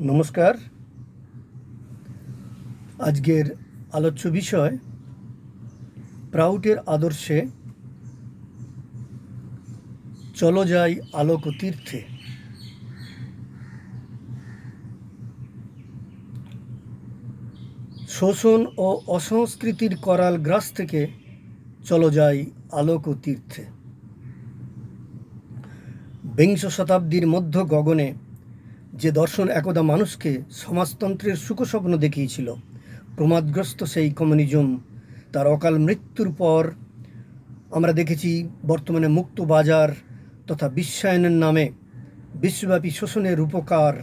নমস্কার। আজকের আলোচ্য বিষয় প্রাউটের আদর্শে চলো যাই আলোক তীর্থে। শোষণ ও অসংস্কৃতির করাল গ্রাস থেকে চলো যাই আলোক তীর্থে। বিংশ শতাব্দীর মধ্য গগনে যে দর্শন একদা মানুষকে সমাজতন্ত্রের সুখস্বপ্ন দেখিয়েছিল, প্রমাদগ্রস্ত সেই কমিউনিজম তার অকাল মৃত্যুর পর আমরা দেখেছি বর্তমানে মুক্ত বাজার তথা বিশ্বায়নের নামে বিশ্বব্যাপী শোষণের রূপকার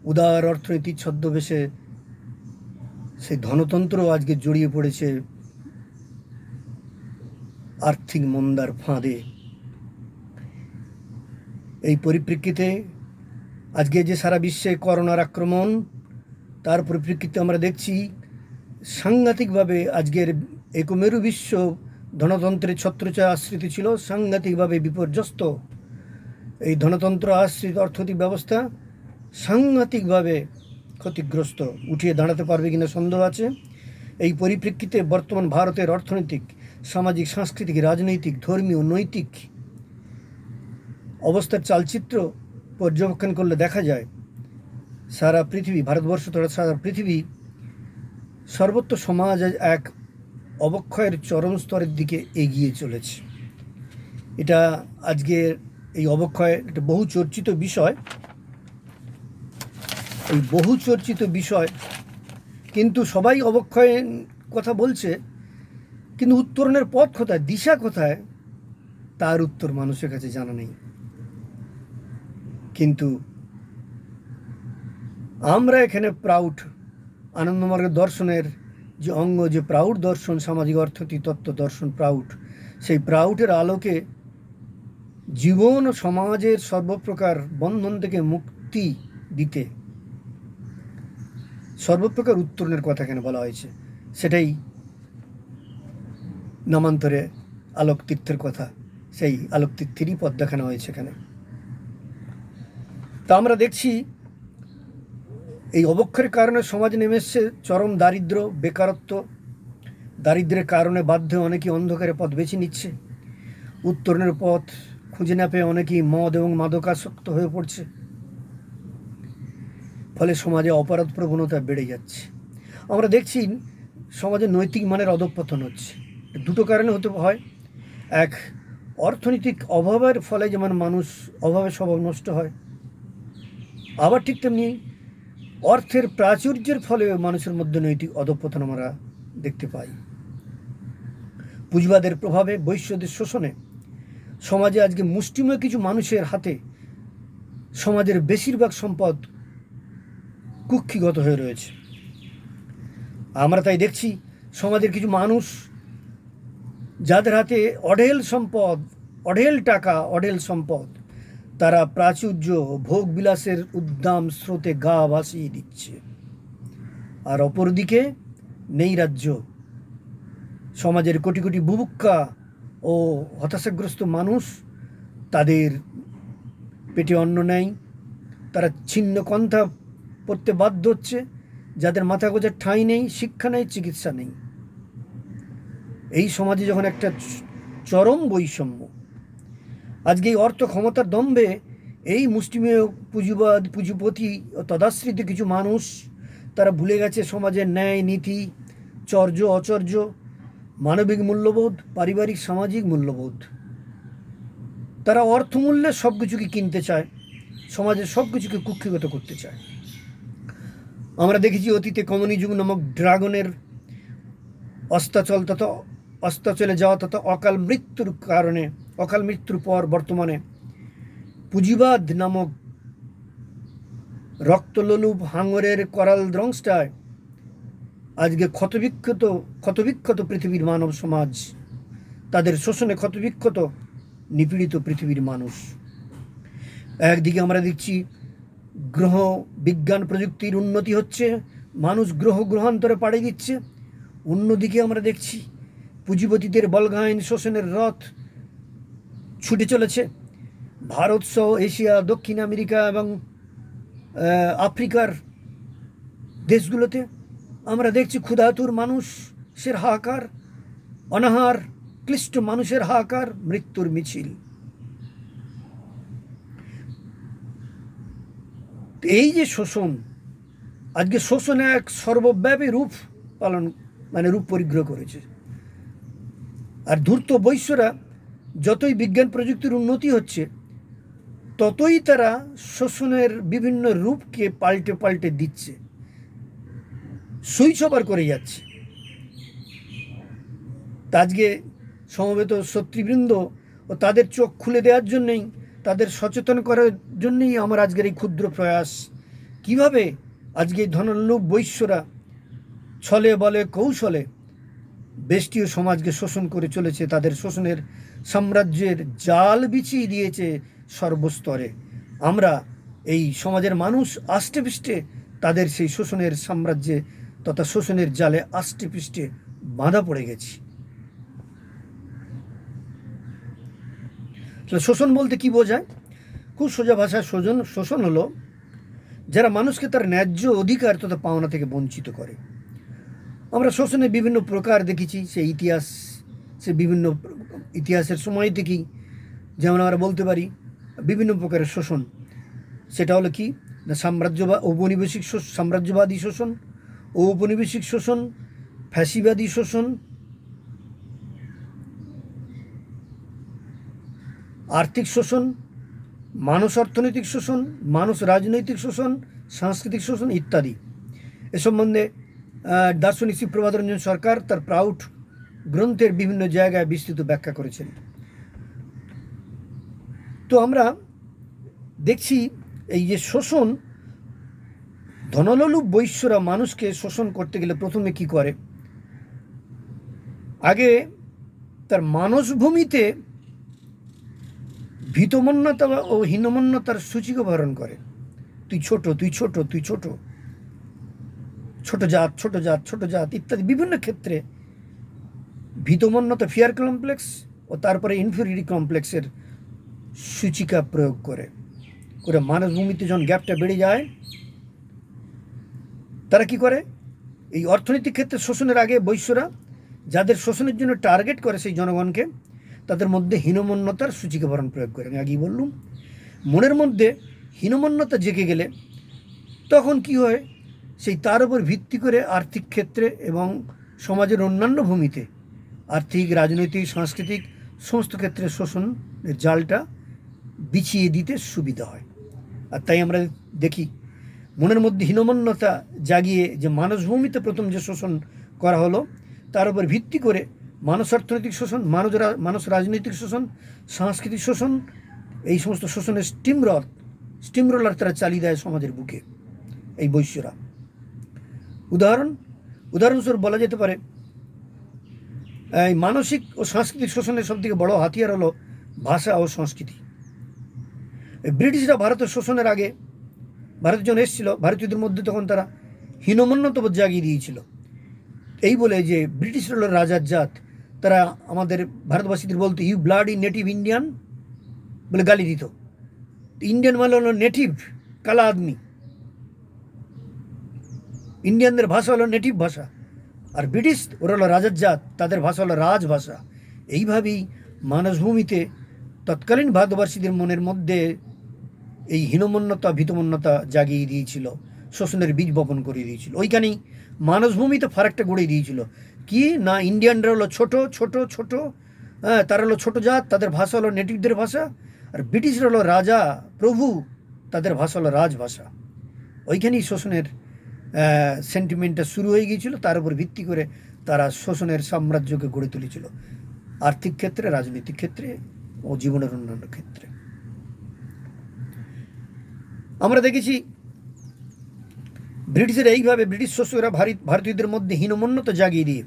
উদার অর্থনীতির ছদ্মবেশে সেই ধনতন্ত্র আজকে জড়িয়ে পড়েছে আর্থিক মন্দার ফাঁদে। এই পরিপ্রেক্ষিতে আজকে যে সারা বিশ্বে করোনার আক্রমণ, তার পরিপ্রেক্ষিতে আমরা দেখছি সাংঘাতিকভাবে আজকের একমেরু বিশ্ব ধনতন্ত্রের ছত্রছায়া আশ্রিত ছিল, সাংঘাতিকভাবে বিপর্যস্ত এই ধনতন্ত্র আশ্রিত অর্থনৈতিক ব্যবস্থা সাংঘাতিকভাবে ক্ষতিগ্রস্ত। উঠিয়ে দাঁড়াতে পারবে কিনা সন্দেহ আছে। এই পরিপ্রেক্ষিতে বর্তমান ভারতের অর্থনৈতিক, সামাজিক, সাংস্কৃতিক, রাজনৈতিক, ধর্মীয়, নৈতিক অবস্থার চালচিত্র পর্যবেক্ষণ করলে দেখা যায় সারা পৃথিবী, ভারতবর্ষ তথা সারা পৃথিবী সর্বত্র সমাজ এক অবক্ষয়ের চরম স্তরের দিকে এগিয়ে চলেছে। এটা আজকের এই অবক্ষয় একটা বহু চর্চিত বিষয়। এই বহু চর্চিত বিষয়, কিন্তু সবাই অবক্ষয়ের কথা বলছে, কিন্তু উত্তরণের পথ কোথায়, দিশা কোথায়, তার উত্তর মানুষের কাছে জানা নেই। কিন্তু আমরা এখানে প্রাউড আনন্দমার্গ দর্শনের যে অঙ্গ, যে প্রাউড দর্শন, সামাজিক অর্থনৈতিক তত্ত্ব দর্শন প্রাউড, সেই প্রাউডের আলোকে জীবন ও সমাজের সর্বপ্রকার বন্ধন থেকে মুক্তি দিতে সর্বপ্রকার উত্তরণের কথা এখানে বলা হয়েছে। সেটাই নামান্তরে আলোক তীর্থের কথা, সেই আলোক তীর্থেরই পথ দেখানো হয়েছে এখানে। তা আমরা দেখছি এই অবক্ষয়ের কারণে সমাজে নেমে এসছে চরম দারিদ্র, বেকারত্ব। দারিদ্রের কারণে বাধ্য অনেকেই অন্ধকারে পথ বেছে নিচ্ছে, উত্তরণের পথ খুঁজে না পেয়ে অনেকেই মদ এবং মাদকাসক্ত হয়ে পড়ছে। ফলে সমাজে অপরাধ প্রবণতা বেড়ে যাচ্ছে। আমরা দেখছি সমাজে নৈতিক মানের অধঃপতন হচ্ছে। দুটো কারণে হতে হয়। এক, অর্থনৈতিক অভাবের ফলে যেমন মানুষ অভাবে স্বভাব নষ্ট হয়, আবার ঠিক তেমনি অর্থের প্রাচুর্যের ফলে মানুষের মধ্যে নৈতিক অধঃপতন আমরা দেখতে পাই। পুঁজিবাদের প্রভাবে, বৈশ্যদের শোষণে সমাজে আজকে মুষ্টিমেয় কিছু মানুষের হাতে সমাজের বেশিরভাগ সম্পদ কুক্ষিগত হয়ে রয়েছে। আমরা তাই দেখছি সমাজের কিছু মানুষ যাদের হাতে অঢেল সম্পদ, অঢেল টাকা, অঢেল সম্পদ, তারা প্রাচুর্য, ভোগ বিলাসের উদ্দাম স্রোতে গা ভাসিয়ে দিচ্ছে। আর অপরদিকে নৈরাজ্য, সমাজের কোটি কোটি বুভুক্ষা ও হতাশাগ্রস্ত মানুষ, তাদের পেটে অন্ন নেই, তারা ছিন্ন কন্থা পড়তে বাধ্য হচ্ছে, যাদের মাথা গোজার ঠাঁই নেই, শিক্ষা নেই, চিকিৎসা নেই। এই সমাজে যখন একটা চরম বৈষম্য, আজকে এই অর্থ ক্ষমতার দম্ভে এই মুষ্টিমেয় পুঁজিবাদ, পুঁজিপতি ও তদাশ্রিত কিছু মানুষ, তারা ভুলে গেছে সমাজের ন্যায়, নীতি, চর্য, অচর্য, মানবিক মূল্যবোধ, পারিবারিক সামাজিক মূল্যবোধ। তারা অর্থমূল্যে সব কিছুকে কিনতে চায়, সমাজের সব কিছুকে কুক্ষিগত করতে চায়। আমরা দেখেছি অতীতে কমিউনিজম নামক ড্রাগনের অস্তাচলে যাওয়া তথা অকাল মৃত্যুর কারণে, অকাল মৃত্যুর পর বর্তমানে পুঁজিবাদ নামক রক্তলোলুপ হাঙরের করাল দ্রংষ্টায় আজকে ক্ষতবিক্ষত পৃথিবীর মানব সমাজ, তাদের শোষণে ক্ষতবিক্ষত নিপীড়িত পৃথিবীর মানুষ। একদিকে আমরা দেখছি গ্রহ বিজ্ঞান প্রযুক্তির উন্নতি হচ্ছে, মানুষ গ্রহান্তরে পাড়ি দিচ্ছে। অন্যদিকে আমরা দেখছি পুঁজিপতিদের বলগাইন শোষণের রথ ছুটে চলেছে ভারত সহ এশিয়া, দক্ষিণ আমেরিকা এবং আফ্রিকার দেশগুলোতে আমরা দেখছি ক্ষুধাতুর মানুষের হাহাকার, অনাহার ক্লিষ্ট মানুষের হাহাকার, মৃত্যুর মিছিল। এই যে শোষণ, আজকে শোষণে এক সর্বব্যাপী রূপ রূপ পরিগ্রহ করেছে। আর ধূর্ত বৈশ্যরা যতই বিজ্ঞান প্রযুক্তির উন্নতি হচ্ছে, ততই তারা শোষণের বিভিন্ন রূপকে পাল্টে পাল্টে দিচ্ছে, সুইচ ওভার করে যাচ্ছে। আজকে সমবেত শত্রুবৃন্দ ও তাদের চোখ খুলে দেওয়ার জন্যই, তাদের সচেতন করার জন্যই আমার আজকের এই ক্ষুদ্র প্রয়াস। কিভাবে আজকে ধনলোভ বৈশ্যরা ছলে বলে কৌশলে বেষ্টীয় সমাজকে শোষণ করে চলেছে, তাদের শোষণের সাম্রাজ্যের জাল বিছিয়ে দিয়েছে সর্বস্তরে। আমরা এই সমাজের মানুষ আষ্টে পৃষ্ঠে তাদের সেই শোষণের সাম্রাজ্যে তথা শোষণের জালে আষ্টে পৃষ্ঠে বাঁধা পড়ে গেছি। শোষণ বলতে কি বোঝায়? খুব সোজা ভাষায় শোষণ হলো যারা মানুষকে তার ন্যায্য অধিকার তথা পাওনা থেকে বঞ্চিত করে। আমরা শোষণের বিভিন্ন প্রকার দেখেছি, সে বিভিন্ন ইতিহাসের সময় থেকেই। যেমন আমরা বলতে পারি বিভিন্ন প্রকারের শোষণ। সেটা হলো কি না, সাম্রাজ্যবাদী শোষণ, ঔপনিবেশিক শোষণ, ফ্যাসিবাদী শোষণ, আর্থিক শোষণ, মানুষ অর্থনৈতিক শোষণ, মানুষ রাজনৈতিক শোষণ, সাংস্কৃতিক শোষণ ইত্যাদি। এ সম্বন্ধে দার্শনিক শ্রী প্রভাতরঞ্জন সরকার তার প্রাউড গ্রন্থের বিভিন্ন জায়গায় বিস্তৃত ব্যাখ্যা করেছেন। তো আমরা দেখছি এই যে শোষণ, ধনলোলুপ বৈশ্যরা মানুষকে শোষণ করতে গেলে প্রথমে কি করে, আগে তার মানসভূমিতে ভীতমন্যতা ও হীনমন্যতার সূচিকা বরণ করে। তুই ছোট, তুই ছোট, তুই ছোট, ছোট জাত, ছোট জাত, ছোট জাত ইত্যাদি বিভিন্ন ক্ষেত্রে ভীতমন্যতা, ফিয়ার কমপ্লেক্স ও তারপরে ইনফিরিয়রিটি কমপ্লেক্সের সূচিকা প্রয়োগ করে মানসভূমিতে যখন গ্যাপটা বেড়ে যায়, তারা কি করে, এই অর্থনৈতিক ক্ষেত্রে শোষণের আগে বৈশ্যরা যাদের শোষণের জন্য টার্গেট করে সেই জনগণকে, তাদের মধ্যে হীনমন্যতার সূচিকাভরণ প্রয়োগ করে। আমি আগেই বললুম, মনের মধ্যে হীনমন্যতা জেগে গেলে তখন কি হয়, সেই তার উপর ভিত্তি করে আর্থিক ক্ষেত্রে এবং সমাজের অন্যান্য ভূমিতে আর্থিক, রাজনৈতিক, সাংস্কৃতিক সমস্ত ক্ষেত্রে শোষণের জালটা বিছিয়ে দিতে সুবিধা হয়। আর তাই আমরা দেখি মনের মধ্যে হীনমন্যতা জাগিয়ে যে মানসভূমিতে প্রথম যে শোষণ করা হলো, তার উপর ভিত্তি করে মানুষ অর্থনৈতিক শোষণ, মানুষ রাজনৈতিক শোষণ, সাংস্কৃতিক শোষণ, এই সমস্ত শোষণের স্টিম রোলার তারা চালিয়ে দেয় সমাজের বুকে এই বৈশ্যরা। উদাহরণস্বরূপ বলা যেতে পারে, এই মানসিক ও সাংস্কৃতিক শোষণের সবথেকে বড় হাতিয়ার হলো ভাষা ও সংস্কৃতি। ব্রিটিশরা ভারতের শোষণের আগে ভারতে যখন এসেছিল, ভারতীয়দের মধ্যে তখন তারা হীনমন্যতাবোধ জাগিয়ে দিয়েছিল। এই বলে যে ব্রিটিশরা হলো রাজার জাত, তারা আমাদের ভারতবাসীদের বলতো ইউ ব্লাডি নেটিভ ইন্ডিয়ান বলে গালি দিত। ইন্ডিয়ান মানে হলো নেটিভ, কালা আদমি। ইন্ডিয়ানদের ভাষা হলো নেটিভ ভাষা, আর ব্রিটিশ ওরা হলো রাজার জাত, তাদের ভাষা হলো রাজভাষা। এইভাবেই মানসভূমিতে তৎকালীন ভারতবাসীদের মনের মধ্যে এই হীনমন্যতা, ভীতমন্যতা জাগিয়ে দিয়েছিল, শোষণের বীজ বপন করে দিয়েছিল। ওইখানেই মানসভূমিতে ফারাকটা গড়ে দিয়েছিল কি না, ইন্ডিয়ানরা হলো ছোট ছোট ছোট, হ্যাঁ, তারা হলো ছোট জাত, তাদের ভাষা হলো নেটিভদের ভাষা, আর ব্রিটিশরা হলো রাজা প্রভু, তাদের ভাষা হলো রাজভাষা। ওইখানেই শোষণের সেন্টিমেন্টটা শুরু হয়ে গিয়েছিল। তার উপর ভিত্তি করে তারা শোষণের সাম্রাজ্যকে গড়ে তুলেছিল, আর্থিক ক্ষেত্রে, রাজনৈতিক ক্ষেত্রে ও জীবনের অন্যান্য ক্ষেত্রে। আমরা দেখেছি ব্রিটিশের এইভাবে ব্রিটিশ শোষকরা ভারতীয়দের মধ্যে হীনমন্যতা জাগিয়ে দিয়ে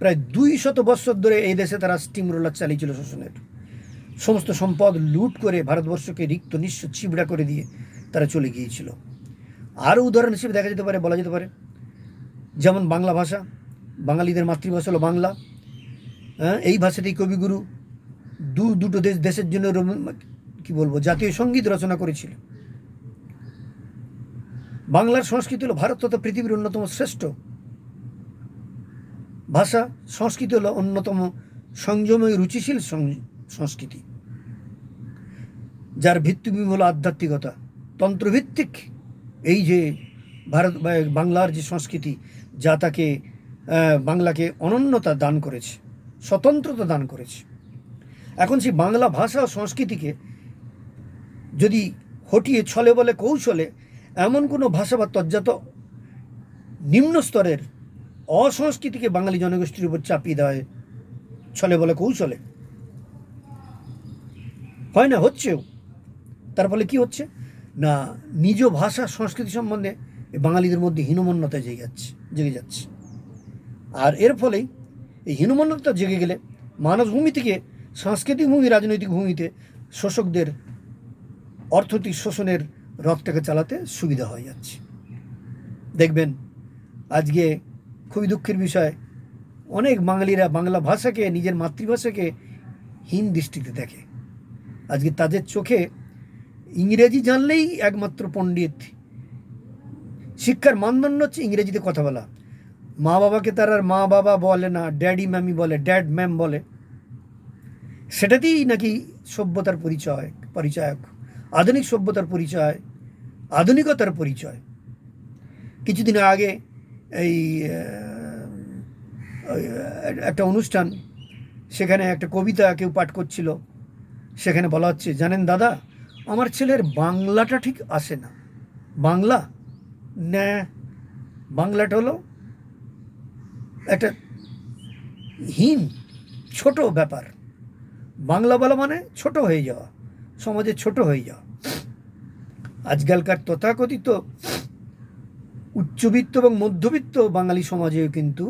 প্রায় 200 বছর ধরে এই দেশে তারা স্টিম রোলার চালিয়েছিল শোষণের। সমস্ত সম্পদ লুট করে ভারতবর্ষকে রিক্ত নিঃস্ব চিবড়া করে দিয়ে তারা চলে গিয়েছিল। আরও উদাহরণ হিসেবে বলা যেতে পারে যেমন বাংলা ভাষা, বাঙালিদের মাতৃভাষা হলো বাংলা। এই ভাষাতেই কবিগুরু দুটো দেশের জন্য কি বলবো জাতীয় সঙ্গীত রচনা করেছিল। বাংলার সংস্কৃতি হলো ভারত তথা পৃথিবীর অন্যতম শ্রেষ্ঠ ভাষা। সংস্কৃতি হলো অন্যতম সংযমী রুচিশীল সংস্কৃতি, যার ভিত্তিভূমি হলো আধ্যাত্মিকতা, তন্ত্রভিত্তিক। এই যে ভারত বা বাংলার যে সংস্কৃতি, যা তাকে বাংলাকে অনন্যতা দান করেছে, স্বতন্ত্রতা দান করেছে। এখন সেই বাংলা ভাষা ও সংস্কৃতিকে যদি হটিয়ে ছলে বলে কৌশলে এমন কোনো ভাষা বা তজ্জাত নিম্ন স্তরের অসংস্কৃতিকে বাঙালি জনগোষ্ঠীর উপর চাপিয়ে দেওয়া হয় ছলে বলে কৌশলে, হয় না, হচ্ছেও। তার ফলে কি হচ্ছে না, নিজ ভাষা সংস্কৃতি সম্বন্ধে বাঙালিদের মধ্যে হীনমন্যতা জেগে যাচ্ছে। আর এর ফলেই এই হীনমন্যতা জেগে গেলে মানসভূমি থেকে সাংস্কৃতিক ভূমি, রাজনৈতিক ভূমিতে শোষকদের অর্থনৈতিক শোষণের রথটাকে চালাতে সুবিধা হয়ে যাচ্ছে। দেখবেন আজকে খুবই দুঃখের বিষয়, অনেক বাঙালিরা বাংলা ভাষাকে, নিজের মাতৃভাষাকে হীন দৃষ্টিতে দেখে। আজকে তাদের চোখে ইংরেজি জানলেই একমাত্র পণ্ডিত। শিক্ষার মানদণ্ড হচ্ছে ইংরেজিতে কথা বলা। মা বাবাকে তারা আর মা বাবা বলে না, ড্যাডি ম্যামি বলে, ড্যাড ম্যাম বলে। সেটাতেই নাকি সভ্যতার পরিচয়ক, আধুনিক সভ্যতার পরিচয়, আধুনিকতার পরিচয়। কিছুদিন আগে এই একটা অনুষ্ঠান, সেখানে একটা কবিতা কেউ পাঠ করছিল। সেখানে বলা হচ্ছে, জানেন দাদা, আমার ছেলের বাংলাটা ঠিক আসে না। বাংলা না, বাংলাটা হলো একটা হীন ছোট ব্যাপার। বাংলা বলা মানে ছোট হয়ে যাওয়া, সমাজে ছোট হয়ে যাওয়া। আজকালকার তথাকথিত উচ্চবিত্ত এবং মধ্যবিত্ত বাঙালি সমাজেও কিন্তু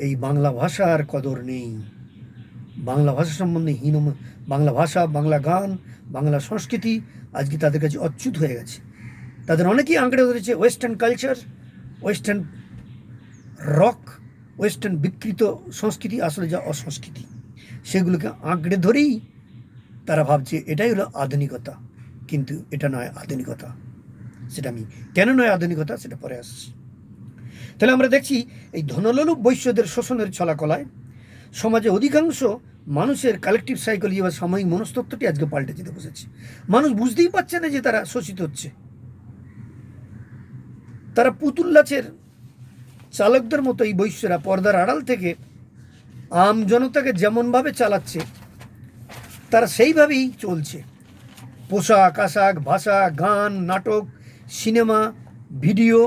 এই বাংলা ভাষার কদর নেই। বাংলা ভাষা সম্বন্ধে বাংলা ভাষা, বাংলা গান, বাংলা সংস্কৃতি আজকে তাদের কাছে অচ্যুত হয়ে গেছে। তাদের অনেকেই আঁকড়ে ধরেছে western culture, western rock, western বিকৃত সংস্কৃতি, আসলে যা অসংস্কৃতি, সেগুলোকে আঁকড়ে ধরেই তারা ভাবছে এটাই হলো আধুনিকতা। কিন্তু এটা নয় আধুনিকতা। সেটা আমি কেন নয় আধুনিকতা সেটা পরে আসছি। তাহলে আমরা দেখছি এই ধনলোলুপ বৈশ্যদের শোষণের ছলাকলায় সমাজে অধিকাংশ মানুষের কালেকটিভ সাইকোলজি বা সাময়িক মনস্তত্ত্বটি আজকে পাল্টে যেতে বসেছে। মানুষ বুঝতেই পারছে না যে তারা শোষিত হচ্ছে। তারা পুতুল নাচের চালকদের মতো এই বৈশ্যরা পর্দার আড়াল থেকে আম জনতাকে যেমনভাবে চালাচ্ছে, তারা সেইভাবেই চলছে। পোশাক আশাক, ভাষা, গান, নাটক, সিনেমা, ভিডিও,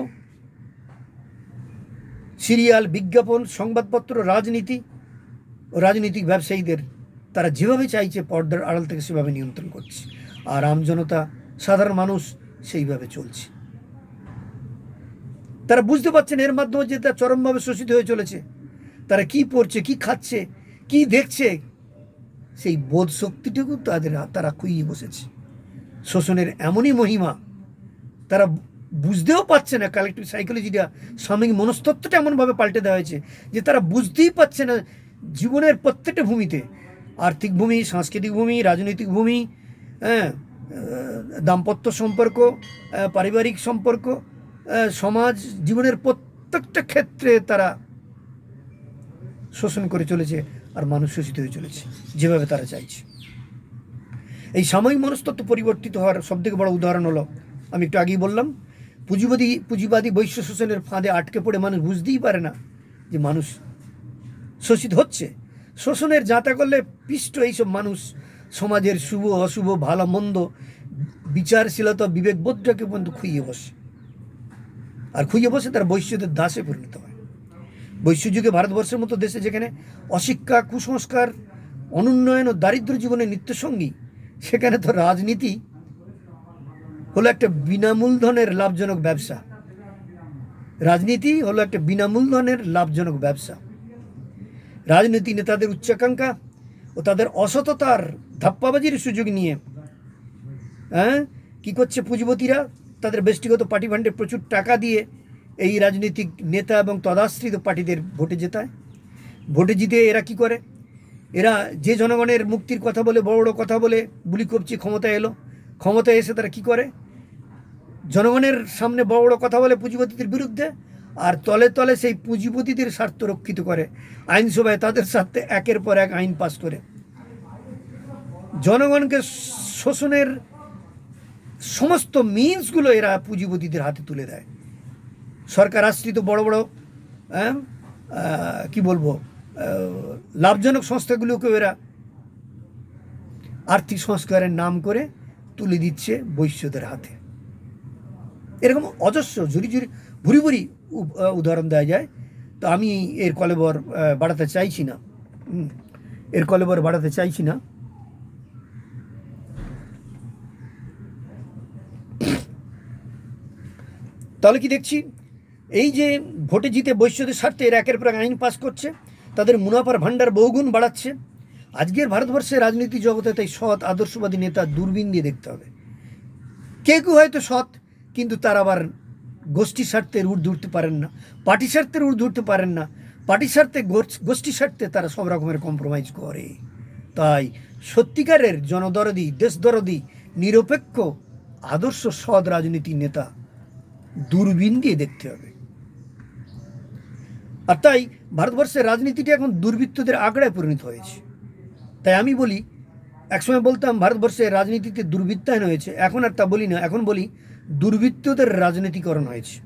সিরিয়াল, বিজ্ঞাপন, সংবাদপত্র, রাজনীতি ও রাজনৈতিক ব্যবসায়ীদের তারা যেভাবে চাইছে পর্দার আড়াল থেকে সেভাবে নিয়ন্ত্রণ করছে। আর আমজনতা, সাধারণ মানুষ সেইভাবে চলছে। তারা বুঝতে পারছেন এর মাধ্যমে যে তারা চরমভাবে শোষিত হয়ে চলেছে। তারা কি পড়ছে, কি খাচ্ছে, কি দেখছে, সেই বোধ শক্তিটুকু তারা খুইয়ে বসেছে। শোষণের এমনই মহিমা তারা বুঝতেও পারছে না। কালেকটিভ সাইকোলজিটা, সাময়িক মনস্তত্ত্বটা এমনভাবে পাল্টে দেওয়া হয়েছে যে তারা বুঝতেই পারছে না জীবনের প্রত্যেকটা ভূমিতে, আর্থিক ভূমি, সাংস্কৃতিক ভূমি, রাজনৈতিক ভূমি, দাম্পত্য সম্পর্ক, পারিবারিক সম্পর্ক, সমাজ জীবনের প্রত্যেকটা ক্ষেত্রে তারা শোষণ করে চলেছে। আর মানুষ শোষিত হয়ে চলেছে যেভাবে তারা চাইছে। এই সাময়িক মনস্তত্ত্ব পরিবর্তিত হওয়ার সবথেকে বড় উদাহরণ হলো, আমি একটু আগেই বললাম, পুঁজিবাদী বৈশ্য শোষণের ফাঁদে আটকে পড়ে মানুষ বুঝতেই পারে না যে মানুষ শোষিত হচ্ছে। শোষণের যাতা করলে পিষ্ট এইসব মানুষ সমাজের শুভ অশুভ, ভালো মন্দ, বিচারশীলতা, বিবেকবোধটাকে পর্যন্ত খুইয়ে বসে। আর খুইয়ে বসে তারা বৈশ্যদের দাসে পরিণত হয়। বৈশ্যযুগে ভারতবর্ষের মতো দেশে যেখানে অশিক্ষা, কুসংস্কার, অনুন্নয়ন ও দারিদ্র জীবনের নিত্যসঙ্গী, সেখানে তো রাজনীতি হলো একটা বিনামূলধনের লাভজনক ব্যবসা। রাজনীতি হলো একটা বিনামূলধনের লাভজনক ব্যবসা। রাজনীতি নেতাদের উচ্চাকাঙ্ক্ষা ও তাদের অসততার ধাপ্পাবাজির সুযোগ নিয়ে কি করছে পুঁজিপতিরা, তাদের ব্যক্তিগত পার্টি ফান্ডে প্রচুর টাকা দিয়ে এই রাজনৈতিক নেতা এবং তদাশ্রিত পার্টিদের ভোটে জেতায়। ভোটে জিতে এরা কি করে, এরা যে জনগণের মুক্তির কথা বলে, বড় বড় কথা বলে বুলি কবচি ক্ষমতায় এলো, ক্ষমতায় এসে তারা কি করে, জনগণের সামনে বড় বড় কথা বলে পুঁজিপতিদের বিরুদ্ধে, আর তলে তলে সেই পুঁজিপতিদের স্বার্থ রক্ষিত করে আইনসভায় তাদের স্বার্থে একের পর এক আইন পাস করে জনগণকে শোষণের সমস্ত মিনসগুলো এরা পুঁজিপতিদের হাতে তুলে দেয়। সরকার আশ্রিত বড় বড় কি বলবো লাভজনক সংস্থাগুলোকেও এরা আর্থিক সংস্কারের নাম করে তুলে দিচ্ছে বৈশ্যদের হাতে। এরকম অজস্র ভুরি ভুরি উদাহরণ দেওয়া যায়। তো আমি এর কলেবর বাড়াতে চাইছি না। তাহলে কি দেখছি, এই যে ভোটে জিতে বৈশ্যদের স্বার্থে এর একের পর আইন পাস করছে, তাদের মুনাফার ভাণ্ডার বহুগুণ বাড়াচ্ছে। আজকের ভারতবর্ষের রাজনীতি জগতে তাই সৎ আদর্শবাদী নেতা দূরবীন দিয়ে দেখতে হবে। কেউ হয়তো সৎ, কিন্তু তার আবার গোষ্ঠীর স্বার্থের ঊর্ধ্বে উঠতে পারেন না, পার্টি স্বার্থের ঊর্ধ্বে উঠতে পারেন না। পার্টির স্বার্থে গোষ্ঠীর স্বার্থে তারা সব রকমের কম্প্রোমাইজ করে। তাই সত্যিকারের জনদরদি, দেশদরদি, নিরপেক্ষ আদর্শ সৎ রাজনীতির নেতা দূরবীন দিয়ে দেখতে হবে। আর তাই ভারতবর্ষের রাজনীতিটা এখন দুর্বৃত্তদের আগ্রায় পরিণত হয়েছে। তাই আমি বলি, একসময় বলতাম ভারতবর্ষের রাজনীতিতে দুর্বৃত্তায়ন হয়েছে, এখন আর তা বলি না, এখন বলি দুর্বৃত্তদের রাজনীতিকরণ হয়েছে।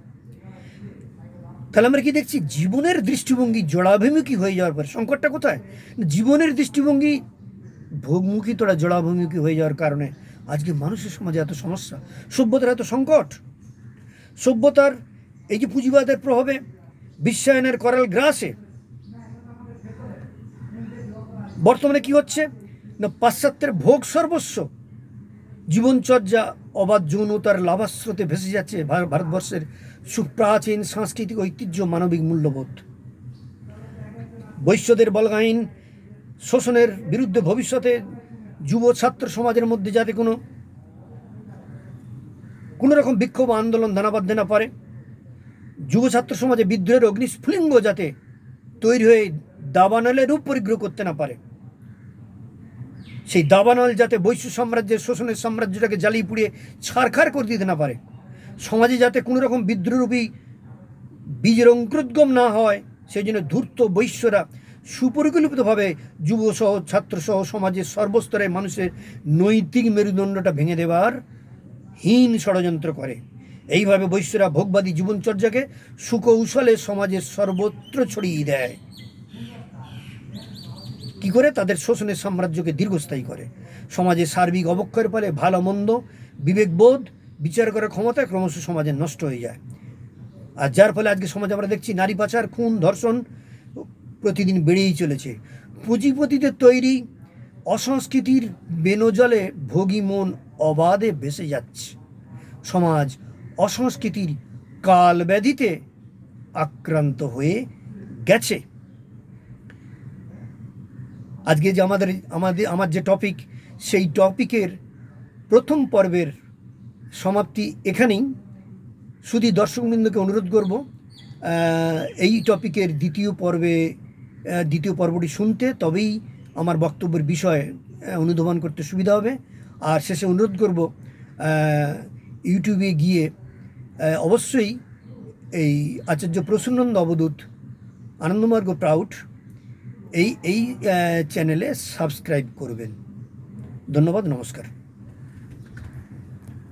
তাহলে আমরা কি দেখছি, জীবনের দৃষ্টিভঙ্গি জড়াভিমুখী হয়ে যাওয়ার পর সংকটটা কোথায়? জীবনের দৃষ্টিভঙ্গি ভোগমুখী তোরা জড়াভিমুখী হয়ে যাওয়ার কারণে আজকে মানুষের সমাজে এত সমস্যা, সভ্যতার এত সংকট। সভ্যতার এই যে পুঁজিবাদের প্রভাবে বিশ্বায়নের করাল গ্রাসে বর্তমানে কি হচ্ছে না, পাশ্চাত্যের ভোগ সর্বস্ব জীবনচর্যা অবাধ যৌনতার লাভাস্রোতে ভেসে যাচ্ছে ভারতবর্ষের সুপ্রাচীন সাংস্কৃতিক ঐতিহ্য, মানবিক মূল্যবোধ। বৈশ্যদের বলগাহীন শোষণের বিরুদ্ধে ভবিষ্যতে যুব ছাত্র সমাজের মধ্যে যাতে কোনো রকম বিক্ষোভ আন্দোলন দানা বাঁধতে না পারে, যুব ছাত্র সমাজে বিদ্রোহের অগ্নিস্ফুলিঙ্গ যাতে তৈরি হয়ে দাবানলের রূপ পরিগ্রহ করতে না পারে, সেই দাবানল যাতে বৈশ্য সাম্রাজ্যের শোষণের সাম্রাজ্যটাকে জ্বালিয়ে পুড়িয়ে ছারখার করে দিতে না পারে, সমাজে যাতে কোনো রকম বিদ্রোহরূপী বীজের অঙ্কুরোদ্গম না হয়, সেই জন্য ধূর্ত বৈশ্যরা সুপরিকল্পিতভাবে যুবসহ ছাত্রসহ সমাজের সর্বস্তরে মানুষের নৈতিক মেরুদণ্ডটা ভেঙে দেওয়ার হীন ষড়যন্ত্র করে। এইভাবে বৈশ্যরা ভোগবাদী জীবনচর্যাকে সুকৌশলে সমাজের সর্বত্র ছড়িয়ে দেয়। কি করে? তাদের শোষণের সাম্রাজ্যকে দীর্ঘস্থায়ী করে। সমাজের সার্বিক অবক্ষয়ের ফলে ভালো মন্দ, বিবেকবোধ, বিচার করার ক্ষমতা ক্রমশ সমাজে নষ্ট হয়ে যায়। আর যার ফলে আজকে সমাজে আমরা দেখছি নারী পাচার, খুন, ধর্ষণ প্রতিদিন বেড়েই চলেছে। পুঁজিপতিদের তৈরি অসংস্কৃতির বেনজলে ভোগী মন অবাধে ভেসে যাচ্ছে। সমাজ অসংস্কৃতির কালব্যাধিতে আক্রান্ত হয়ে গেছে। আজকে যে আমার যে টপিক, সেই টপিকের প্রথম পর্বের সমাপ্তি এখানেই। শুধু দর্শকবৃন্দকে অনুরোধ করব এই টপিকের দ্বিতীয় পর্বটি শুনতে, তবেই আমার বক্তব্যের বিষয় অনুধাবন করতে সুবিধা হবে। আর শেষে অনুরোধ করব ইউটিউবে গিয়ে অবশ্যই এই আচার্য প্রসন্নন্দ অবধূত আনন্দমার্গ প্রাউড এই চ্যানেলে সাবস্ক্রাইব করবেন। ধন্যবাদ, নমস্কার।